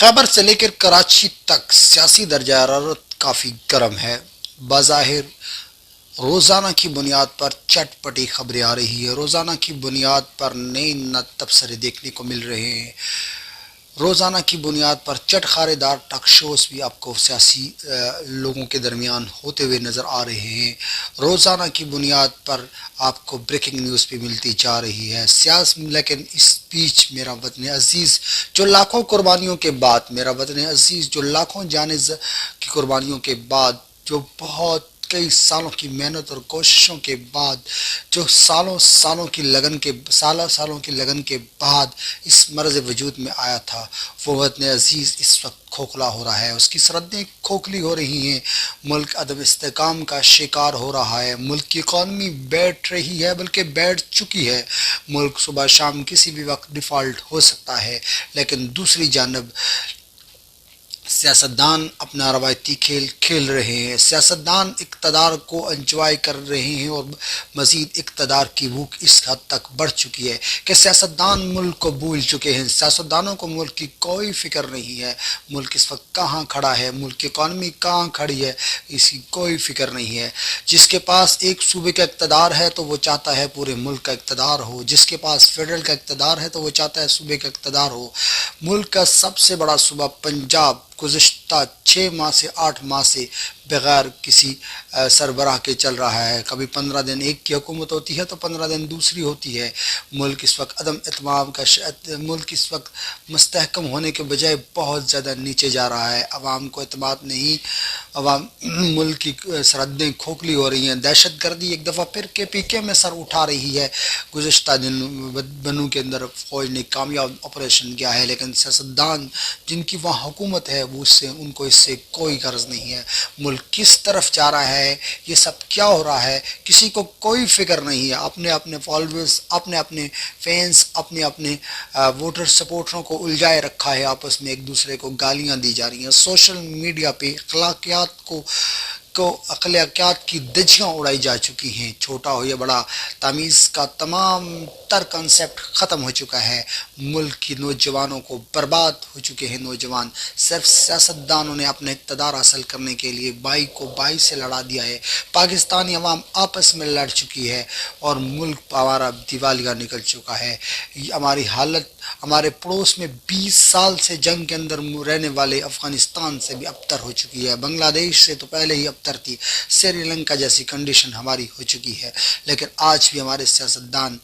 خیبر سے لے کر کراچی تک سیاسی درجہ حرارت کافی گرم ہے۔ بظاہر روزانہ کی بنیاد پر چٹ پٹی خبریں آ رہی ہے، روزانہ کی بنیاد پر نئے تبصرے دیکھنے کو مل رہے ہیں، روزانہ کی بنیاد پر چٹ خارے دار ٹاک شوز بھی آپ کو سیاسی لوگوں کے درمیان ہوتے ہوئے نظر آ رہے ہیں، روزانہ کی بنیاد پر آپ کو بریکنگ نیوز بھی ملتی جا رہی ہے لیکن اس بیچ میرا وطن عزیز جو لاکھوں قربانیوں کے بعد، میرا وطن عزیز جو لاکھوں جانیں کی قربانیوں کے بعد، جو بہت کئی سالوں کی محنت اور کوششوں کے بعد، جو سالوں کی لگن کے بعد اس مرض وجود میں آیا تھا، وہ وطن عزیز اس وقت کھوکھلا ہو رہا ہے، اس کی سرحدیں کھوکھلی ہو رہی ہیں، ملک عدم استحکام کا شکار ہو رہا ہے، ملک کی اکانومی بیٹھ رہی ہے بلکہ بیٹھ چکی ہے، ملک صبح شام کسی بھی وقت ڈیفالٹ ہو سکتا ہے، لیکن دوسری جانب سیاستدان اپنا روایتی کھیل کھیل رہے ہیں، سیاستدان اقتدار کو انجوائے کر رہے ہیں، اور مزید اقتدار کی بھوک اس حد تک بڑھ چکی ہے کہ سیاستدان ملک کو بھول چکے ہیں، سیاستدانوں کو ملک کی کوئی فکر نہیں ہے، ملک اس وقت کہاں کھڑا ہے، ملک کی اکانومی کہاں کھڑی ہے، اس کی کوئی فکر نہیں ہے۔ جس کے پاس ایک صوبے کا اقتدار ہے تو وہ چاہتا ہے پورے ملک کا اقتدار ہو، جس کے پاس فیڈرل کا اقتدار ہے تو وہ چاہتا ہے صوبے کا اقتدار ہو۔ ملک کا سب سے بڑا صوبہ پنجاب گزشتہ 6 ماہ سے 8 ماہ سے بغیر کسی سربراہ کے چل رہا ہے، کبھی 15 دن ایک کی حکومت ہوتی ہے تو 15 دن دوسری ہوتی ہے، ملک اس وقت عدم اعتماد کا ملک اس وقت مستحکم ہونے کے بجائے بہت زیادہ نیچے جا رہا ہے، عوام کو اعتماد نہیں، عوام ملک کی سرحدیں کھوکھلی ہو رہی ہیں، دہشت گردی ایک دفعہ پھر کے پی کے میں سر اٹھا رہی ہے، گزشتہ دن بنو کے اندر فوج نے کامیاب آپریشن کیا ہے، لیکن سیاستدان جن کی وہاں حکومت ہے وہ ان کو اس سے کوئی غرض نہیں ہے، ملک کس طرف جا رہا ہے، یہ سب کیا ہو رہا ہے، کسی کو کوئی فکر نہیں ہے، اپنے فالوورز، اپنے فینس، اپنے ووٹر سپورٹروں کو الجھائے رکھا ہے، آپس میں ایک دوسرے کو گالیاں دی جا رہی ہیں، سوشل میڈیا پہ اخلاقیات کی دجیاں اڑائی جا چکی ہیں، چھوٹا ہو یا بڑا، تمیز کا تمام تر کنسیپٹ ختم ہو چکا ہے، ملک کی نوجوانوں کو برباد ہو چکے ہیں، نوجوان صرف سیاستدانوں نے اپنے اقتدار حاصل کرنے کے لیے بائی کو بائی سے لڑا دیا ہے، پاکستانی عوام آپس میں لڑ چکی ہے اور ملک ہمارا دیوالیہ نکل چکا ہے، ہماری حالت ہمارے پڑوس میں 20 سال سے جنگ کے اندر رہنے والے افغانستان سے بھی ابتر ہو چکی ہے، بنگلہ دیش سے تو پہلے ہی ابتر تھی، سری لنکا جیسی کنڈیشن ہماری ہو چکی ہے، لیکن آج بھی ہمارے سیاستدان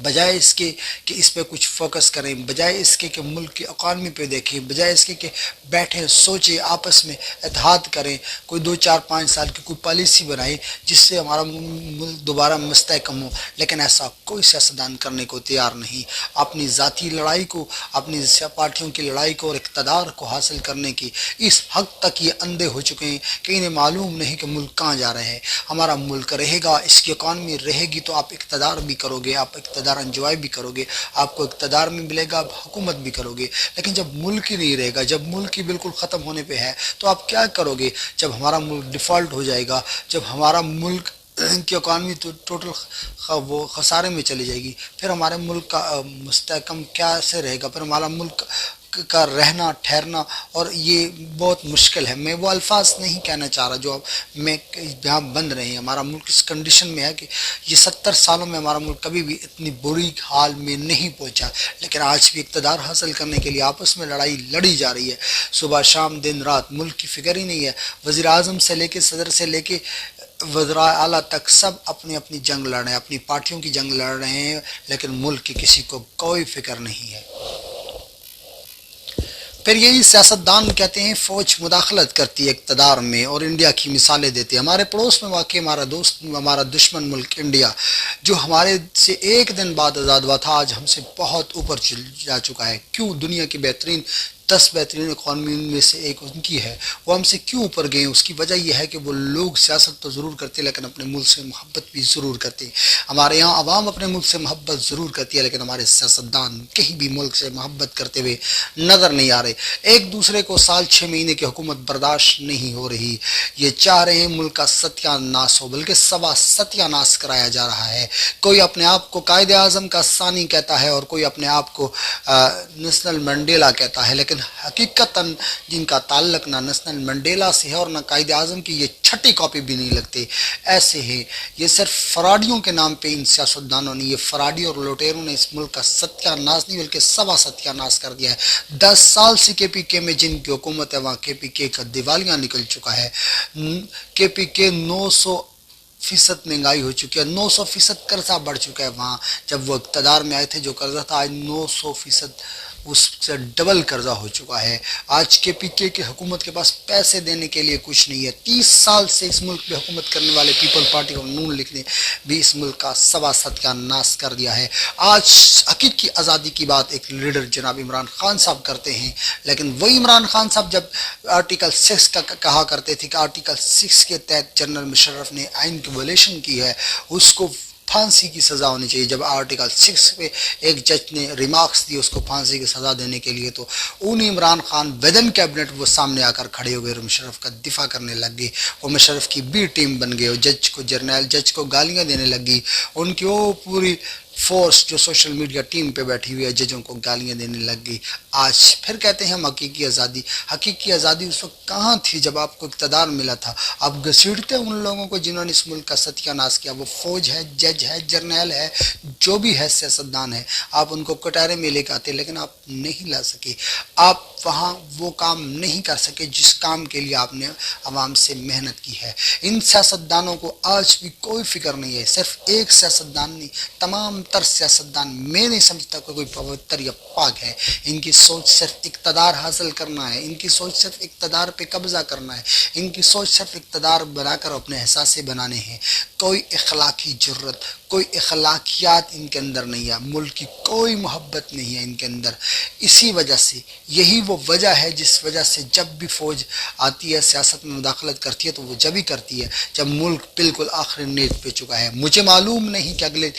بجائے اس کے کہ اس پہ کچھ فوکس کریں، بجائے اس کے کہ ملک کی اکانومی پہ دیکھیں، بجائے اس کے کہ بیٹھیں سوچیں آپس میں اتحاد کریں، کوئی 2 4 5 سال کی کوئی پالیسی بنائیں جس سے ہمارا ملک دوبارہ مستحکم ہو، لیکن ایسا کوئی سیاستدان کرنے کو تیار نہیں، اپنی ذاتی لڑائی کو، اپنی پارٹیوں کی لڑائی کو اور اقتدار کو حاصل کرنے کی اس حد تک یہ اندھے ہو چکے ہیں کہ انہیں معلوم نہیں کہ ملک کہاں جا رہے ہیں، ہمارا ملک رہے گا، اس کی اکانومی رہے گی تو آپ اقتدار بھی کرو گے، آپ اقتدار انجوائے بھی کرو گے، آپ کو اقتدار میں ملے گا، آپ حکومت بھی کرو گے، لیکن جب ملک ہی نہیں رہے گا، جب ملک ہی بالکل ختم ہونے پہ ہے تو آپ کیا کرو گے؟ جب ہمارا ملک ڈیفالٹ ہو جائے گا، جب ہمارا ملک کی اکانومی ٹوٹل وہ خسارے میں چلی جائے گی، پھر ہمارے ملک کا مستحکم کیسے رہے گا؟ پھر ہمارا ملک کا رہنا ٹھہرنا، اور یہ بہت مشکل ہے، میں وہ الفاظ نہیں کہنا چاہ رہا جو میں یہاں بند رہے ہیں، ہمارا ملک اس کنڈیشن میں ہے کہ یہ 70 سالوں میں ہمارا ملک کبھی بھی اتنی بری حال میں نہیں پہنچا، لیکن آج بھی اقتدار حاصل کرنے کے لیے آپس میں لڑائی لڑی جا رہی ہے، صبح شام دن رات، ملک کی فکر ہی نہیں ہے، وزیر اعظم سے لے کے صدر سے لے کے وزراء اعلیٰ تک سب اپنی اپنی جنگ لڑ رہے ہیں، اپنی پارٹیوں کی جنگ لڑ رہے ہیں، لیکن ملک کی کسی کو کوئی فکر نہیں ہے۔ پھر یہی سیاستدان کہتے ہیں فوج مداخلت کرتی ہے اقتدار میں اور انڈیا کی مثالیں دیتے ہیں، ہمارے پڑوس میں واقع ہمارا دوست، ہمارا دشمن ملک انڈیا جو ہمارے سے ایک دن بعد آزاد ہوا تھا، آج ہم سے بہت اوپر چل جا چکا ہے، کیوں؟ دنیا کی 10 بہترین اکانومی میں سے ایک ان کی ہے، وہ ہم سے کیوں اوپر گئے ہیں؟ اس کی وجہ یہ ہے کہ وہ لوگ سیاست تو ضرور کرتے لیکن اپنے ملک سے محبت بھی ضرور کرتے ہیں، ہمارے یہاں عوام اپنے ملک سے محبت ضرور کرتی ہے لیکن ہمارے سیاستدان کہیں بھی ملک سے محبت کرتے ہوئے نظر نہیں آ رہے، ایک دوسرے کو سال 6 مہینے کی حکومت برداشت نہیں ہو رہی، یہ چاہ رہے ہیں ملک کا ستیہ ناش ہو، بلکہ ستیہ ناش کرایا جا رہا ہے، کوئی اپنے آپ کو قائد اعظم کا ثانی کہتا ہے اور کوئی اپنے آپ کو نیشنل منڈیلا کہتا ہے، لیکن لیکن حقیقتاً جن کا تعلق نہ نیلسن منڈیلا سے ہے اور نہ قائد اعظم کی یہ چھٹی کاپی بھی نہیں لگتے ایسے ہیں. یہ صرف فراڈیوں کے نام پہ ان سیاستدانوں نے، یہ فراڈی اور لوٹیروں نے اس ملک کا ستیہ ناش نہیں بلکہ سوا ستیہ ناش کر دیا ہے. 10 سال سے کے پی کے میں جن کی حکومت ہے وہاں کے پی کے کا دیوالیہ نکل چکا ہے. کے پی کے 900% مہنگائی ہو چکی ہے، 900% قرضہ بڑھ چکا ہے. وہاں جب وہ اقتدار میں آئے تھے جو قرضہ تھا آج 900% اس سے ڈبل قرضہ ہو چکا ہے. آج کے پی کے حکومت کے پاس پیسے دینے کے لیے کچھ نہیں ہے. 30 سال سے اس ملک پہ حکومت کرنے والے پیپل پارٹی اور نون لیگ نے بھی اس ملک کا سوا ستیہ ناش کر دیا ہے. آج حقیقی آزادی کی بات ایک لیڈر جناب عمران خان صاحب کرتے ہیں، لیکن وہی عمران خان صاحب جب آرٹیکل 6 کا کہا کرتے تھے کہ آرٹیکل 6 کے تحت جنرل مشرف نے آئین کی ویولیشن کی ہے، اس کو پھانسی کی سزا ہونی چاہیے. جب آرٹیکل 6 پہ ایک جج نے ریمارکس دی اس کو پھانسی کی سزا دینے کے لیے، تو انہیں عمران خان ودن کیبنٹ وہ سامنے آ کر کھڑے ہو گئے اور مشرف کا دفاع کرنے لگ گئے. وہ مشرف کی بی ٹیم بن گئے اور جج کو جرنیل جج کو گالیاں دینے لگی. ان کی وہ پوری فورس جو سوشل میڈیا ٹیم پہ بیٹھی ہوئی ہے ججوں کو گالیاں دینے لگ گئی. آج پھر کہتے ہیں ہم حقیقی آزادی. حقیقی آزادی اس وقت کہاں تھی جب آپ کو اقتدار ملا تھا؟ آپ گھسیٹتے ان لوگوں کو جنہوں نے اس ملک کا ستیہ ناش کیا. وہ فوج ہے، جج ہے، جرنیل ہے، جو بھی ہے سیاستدان ہے، آپ ان کو کٹارے میں لے کے آتے لیکن آپ نہیں لا سکے. آپ وہاں وہ کام نہیں کر سکے جس کام کے لیے آپ نے عوام سے محنت کی ہے. ان سیاستدانوں کو آج بھی کوئی فکر نہیں ہے. صرف ایک سیاستدان نہیں، تمام تر سیاستدان میں نہیں سمجھتا کہ کوئی پوتر یا پاک ہے. ان کی سوچ صرف اقتدار حاصل کرنا ہے، ان کی سوچ صرف اقتدار پہ قبضہ کرنا ہے، ان کی سوچ صرف اقتدار بنا کر اپنے احساسے بنانے ہیں. کوئی اخلاقی جرت، کوئی اخلاقیات ان کے اندر نہیں ہے. ملک کی کوئی محبت نہیں ہے ان کے اندر. اسی وجہ سے یہی وہ وجہ ہے جس وجہ سے جب بھی فوج آتی ہے سیاست میں مداخلت کرتی ہے تو وہ جب ہی کرتی ہے جب ملک بالکل آخری نیٹ پہ چکا ہے. مجھے معلوم نہیں کہ اگلے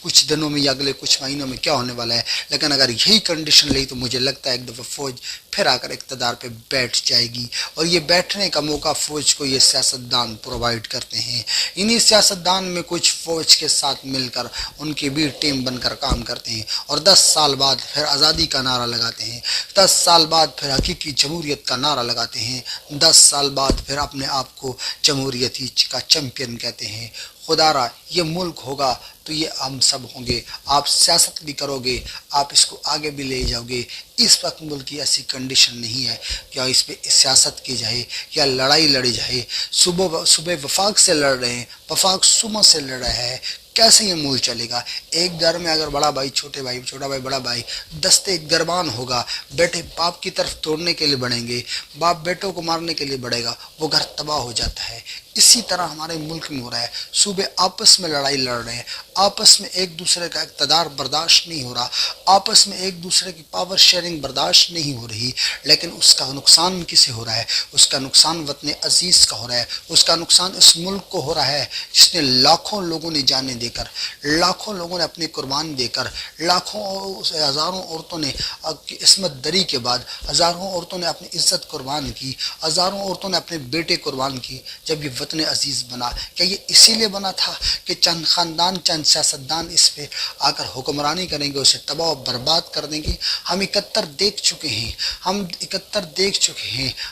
کچھ دنوں میں یا اگلے کچھ مہینوں میں کیا ہونے والا ہے، لیکن اگر یہی کنڈیشن رہی تو مجھے لگتا ہے ایک دفعہ فوج پھر آ کر اقتدار پہ بیٹھ جائے گی. اور یہ بیٹھنے کا موقع فوج کو یہ سیاستدان پرووائڈ کرتے ہیں. انہی سیاستدان میں کچھ فوج کے ساتھ مل کر ان کی بھی ٹیم بن کر کام کرتے ہیں اور 10 سال بعد پھر آزادی کا نعرہ لگاتے ہیں. 10 سال بعد پھر حقیقی جمہوریت کا نعرہ لگاتے ہیں. 10 سال بعد پھر اپنے آپ کو جمہوریت کا چیمپئن کہتے ہیں. خدا را یہ ملک ہوگا تو یہ ہم سب ہوں گے. آپ سیاست بھی کرو گے، آپ اس کو آگے بھی لے جاؤ گے. اس وقت ملک کی ایسی کنڈیشن نہیں ہے کہ اس پہ سیاست کی جائے یا لڑائی لڑی جائے. صبح وفاق سے لڑ رہے ہیں، وفاق صبح سے لڑ رہا ہے. کیسے یہ ملک چلے گا؟ ایک گھر میں اگر بڑا بھائی چھوٹا بھائی بڑا بھائی دستے گربان ہوگا، بیٹے باپ کی طرف توڑنے کے لیے بڑھیں گے، باپ بیٹوں کو مارنے کے لیے بڑھے گا، وہ گھر تباہ ہو جاتا ہے. اسی طرح ہمارے ملک میں ہو رہا ہے. صوبے آپس میں لڑائی لڑ رہے ہیں، آپس میں ایک دوسرے کا اقتدار برداشت نہیں ہو رہا، آپس میں ایک دوسرے کی پاور شیئرنگ برداشت نہیں ہو رہی. لیکن اس کا نقصان کسے ہو رہا ہے؟ اس کا نقصان وطن عزیز کا ہو رہا ہے. اس کا نقصان اس ملک کو ہو رہا ہے جس نے لاکھوں لوگوں نے جانیں دے کر، لاکھوں لوگوں نے اپنی قربان دے کر، لاکھوں ہزاروں عورتوں نے عصمت دری کے بعد، ہزاروں عورتوں نے اپنی عزت قربان کی، ہزاروں عورتوں نے اپنے بیٹے قربان کی جب یہ وطن عزیز بنا. کیا یہ اسی لیے بنا تھا کہ چند خاندان، چند سیاستدان اس پہ آ کر حکمرانی کریں گے، اسے تباہ و برباد کر دیں گے؟ ہم 71 دیکھ چکے ہیں،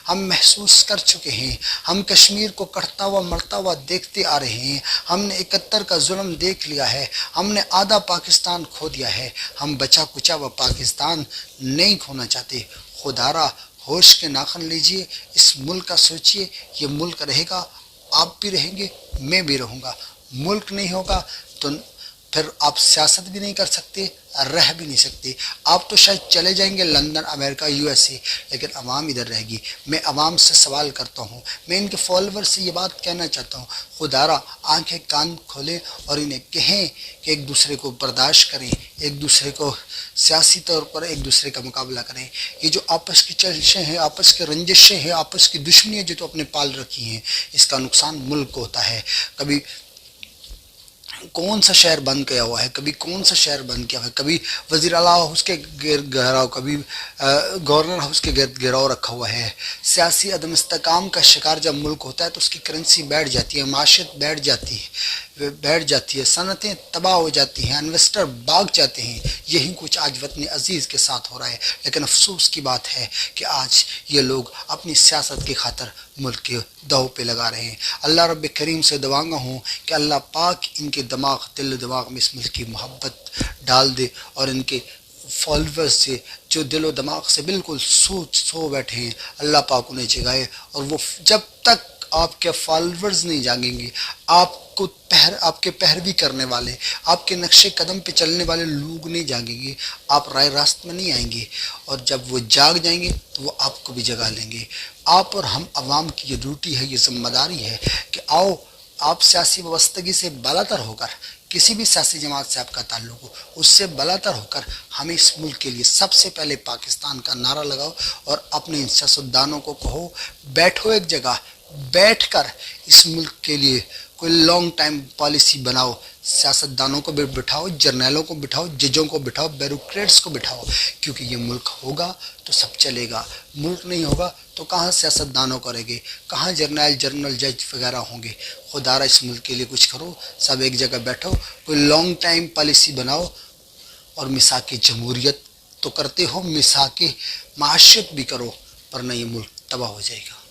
ہم محسوس کر چکے ہیں. ہم کشمیر کو کٹتا ہوا مرتا ہوا دیکھتے آ رہے ہیں. ہم نے 71 کا ظلم دیکھ لیا ہے. ہم نے آدھا پاکستان کھو دیا ہے. ہم بچا کچا ہوا پاکستان نہیں کھونا چاہتے. خدا را ہوش کے ناخن لیجئے، اس ملک کا سوچئے. یہ ملک رہے گا، آپ بھی رہیں گے، میں بھی رہوں گا. ملک نہیں ہوگا تو پھر آپ سیاست بھی نہیں کر سکتے، رہ بھی نہیں سکتے. آپ تو شاید چلے جائیں گے London, America, U S A, لیکن عوام ادھر رہے گی. میں عوام سے سوال کرتا ہوں، میں ان کے فالوور سے یہ بات کہنا چاہتا ہوں، خدا را آنکھیں کان کھولیں اور انہیں کہیں کہ ایک دوسرے کو برداشت کریں، ایک دوسرے کو سیاسی طور پر ایک دوسرے کا مقابلہ کریں. یہ جو آپس کی چرچیں ہیں، آپس کے رنجشیں ہیں، آپس کی دشمنیاں جو تو اپنے پال رکھی ہیں، اس کا نقصان ملک کو ہوتا ہے. کبھی کون سا شہر بند کیا ہوا ہے، کبھی کون سا شہر بند کیا ہوا ہے، کبھی وزیر اعلیٰ ہاؤس کے گھیراؤ، کبھی گورنر ہاؤس کے گرد گھیراؤ رکھا ہوا ہے۔ سیاسی عدم استحکام کا شکار جب ملک ہوتا ہے تو اس کی کرنسی بیٹھ جاتی ہے، معیشت بیٹھ جاتی ہے، صنعتیں تباہ ہو جاتی ہیں، انویسٹر بھاگ جاتے ہیں۔ یہی کچھ آج وطن عزیز کے ساتھ ہو رہا ہے، لیکن افسوس کی بات ہے کہ آج یہ لوگ اپنی سیاست کی خاطر ملک کے داؤ پہ لگا رہے ہیں۔ اللہ رب کریم سے دعاؤں ہوں کہ اللہ پاک ان کے دل و دماغ میں اس ملک کی محبت ڈال دے، اور ان کے فالورز سے جو دل و دماغ سے بالکل سو بیٹھے ہیں، اللہ پاک انہیں جگائے، اور وہ جب تک آپ کے فالورز نہیں جاگیں گے، آپ کے پیروی کرنے والے، آپ کے نقش قدم پہ چلنے والے لوگ نہیں جاگیں گے، آپ رائے راست میں نہیں آئیں گے، اور جب وہ جاگ جائیں گے تو وہ آپ کو بھی جگا لیں گے۔ آپ اور ہم عوام کی یہ ڈیوٹی ہے، یہ ذمہ داری ہے کہ آؤ، آپ سیاسی وابستگی سے بالاتر ہو کر، کسی بھی سیاسی جماعت سے آپ کا تعلق ہو، اس سے بالاتر ہو کر ہمیں اس ملک کے لیے سب سے پہلے پاکستان کا نعرہ لگاؤ، اور اپنے ان سیاستدانوں کو کہو بیٹھو ایک جگہ، بیٹھ کر اس ملک کے لیے کوئی لانگ ٹائم پالیسی بناؤ، سیاستدانوں کو بھی بٹھاؤ، جرنیلوں کو بٹھاؤ، ججوں کو بٹھاؤ، بیوروکریٹس کو بٹھاؤ، کیونکہ یہ ملک ہوگا تو سب چلے گا، ملک نہیں ہوگا تو کہاں سیاستدانوں کریں گے، کہاں جنرل جج وغیرہ ہوں گے۔ خدا را اس ملک کے لیے کچھ کرو، سب ایک جگہ بیٹھو، کوئی لانگ ٹائم پالیسی بناؤ، اور مساک جمہوریت تو کرتے ہو، مساک معاشیت بھی کرو، ورنہ یہ ملک تباہ ہو جائے گا۔